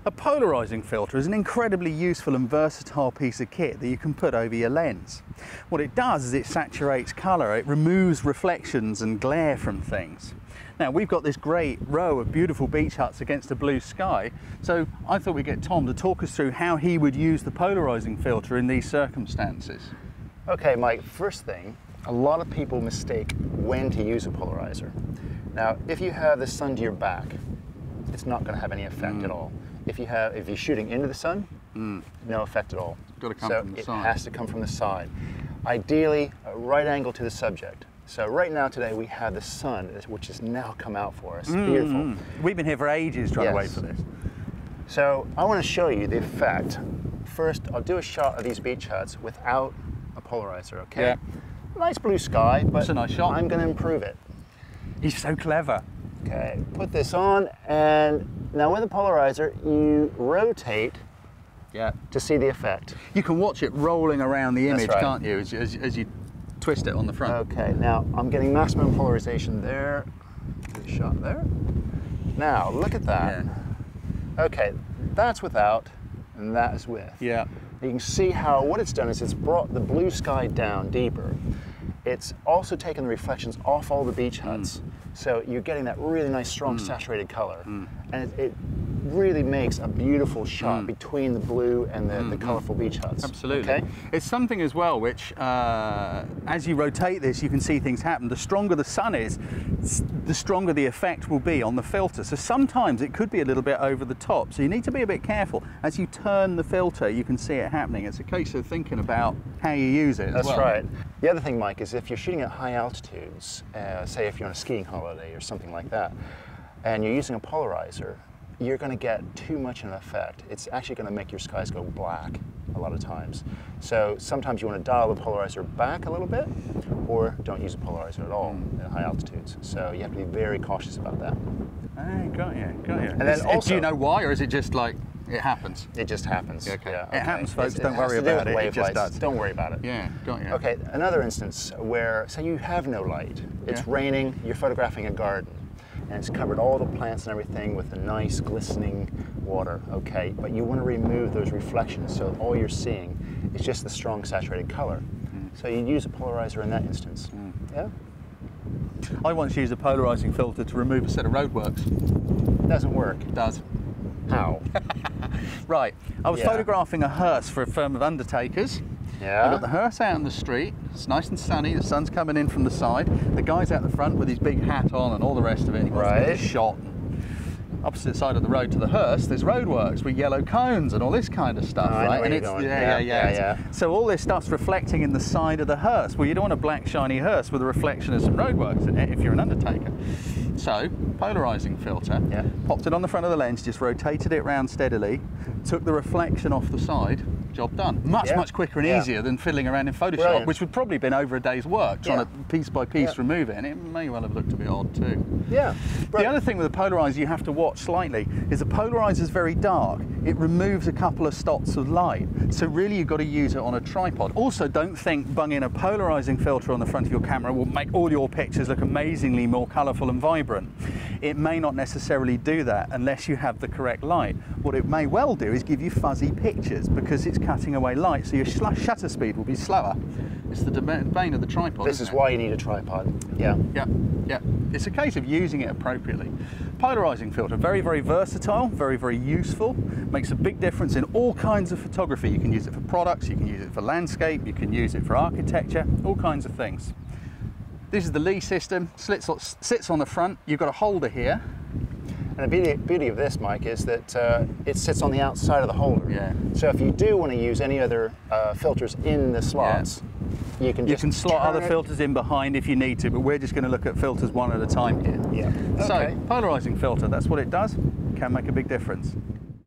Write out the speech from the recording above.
A polarizing filter is an incredibly useful and versatile piece of kit that you can put over your lens. What it does is it saturates colour, it removes reflections and glare from things. Now we've got this great row of beautiful beach huts against a blue sky, so I thought we'd get Tom to talk us through how he would use the polarizing filter in these circumstances. Okay, Mike, first thing, a lot of people mistake when to use a polarizer. Now, if you have the sun to your back, it's not going to have any effect at all. If you're shooting into the sun, no effect at all. It's got to come from the side. It has to come from the side. Ideally, a right angle to the subject. So right now today we have the sun, which has now come out for us. Beautiful. We've been here for ages trying to wait for this. So I want to show you the effect. First, I'll do a shot of these beach huts without a polarizer, okay? Yeah. Nice blue sky, but it's a nice shot. I'm going to improve it. He's so clever. Okay, put this on, and now with a polarizer, you rotate to see the effect. You can watch it rolling around the image, right. can't you, as you twist it on the front. Okay, now I'm getting maximum polarization there. Good shot there. Now, look at that. Yeah. Okay, that's without, and that is with. Yeah. You can see how what it's done is it's brought the blue sky down deeper. It's also taken the reflections off all the beach huts. So you're getting that really nice, strong, saturated color. And it really makes a beautiful shot between the blue and the colorful beach huts. Absolutely. Okay? It's something as well which, as you rotate this, you can see things happen. The stronger the sun is, the stronger the effect will be on the filter. So sometimes it could be a little bit over the top. So you need to be a bit careful. As you turn the filter, you can see it happening. It's a case of thinking about how you use it as well. That's right. The other thing, Mike, is if you're shooting at high altitudes, say if you're on a skiing holiday or something like that, and you're using a polarizer, you're going to get too much of an effect. It's actually going to make your skies go black a lot of times. So sometimes you want to dial the polarizer back a little bit, or don't use a polarizer at all at high altitudes. So you have to be very cautious about that. Got you. And then also, do you know why, or is it just like it happens? It just happens. Okay. Yeah, It happens, folks. It Don't has worry to do about with it. It just wavelengths. does. Don't worry about it. Yeah, got you. Okay, another instance where, say you have no light. It's raining, you're photographing a garden, and it's covered all the plants and everything with a nice glistening water, okay? But you want to remove those reflections, so all you're seeing is just the strong saturated color. So you'd use a polarizer in that instance. Yeah? I once used a polarizing filter to remove a set of roadworks. Doesn't work. It does. How? Right, I was photographing a hearse for a firm of undertakers. Yeah. I got the hearse out in the street, it's nice and sunny, the sun's coming in from the side, the guy's out the front with his big hat on and all the rest of it, and he wants to get a shot. Opposite side of the road to the hearse, there's roadworks with yellow cones and all this kind of stuff, right? And it's yeah. So all this stuff's reflecting in the side of the hearse. Well, you don't want a black shiny hearse with a reflection of some roadworks in it if you're an undertaker. So, polarizing filter, popped it on the front of the lens, just rotated it round steadily, took the reflection off the side, job done. Much quicker and easier than fiddling around in Photoshop, which would probably have been over a day's work trying to piece by piece remove it, and it may well have looked a bit odd too. The other thing with a polarizer you have to watch slightly is the polarizer is very dark. It removes a couple of spots of light, so really you've got to use it on a tripod. Also, don't think bunging a polarizing filter on the front of your camera will make all your pictures look amazingly more colourful and vibrant. It may not necessarily do that unless you have the correct light. What it may well do is give you fuzzy pictures because it's cutting away light, so your shutter speed will be slower. It's the domain of the tripod. This is why you need a tripod. Yeah. It's a case of using it appropriately. Polarizing filter, very, very versatile, very, very useful. Makes a big difference in all kinds of photography. You can use it for products, you can use it for landscape, you can use it for architecture, all kinds of things. This is the Lee system, sits on the front. You've got a holder here. And the beauty of this, Mike, is that it sits on the outside of the holder. So if you do want to use any other filters in the slots, you can slot other filters in behind if you need to, but we're just going to look at filters one at a time here. So, polarizing filter, that's what it does. Can make a big difference.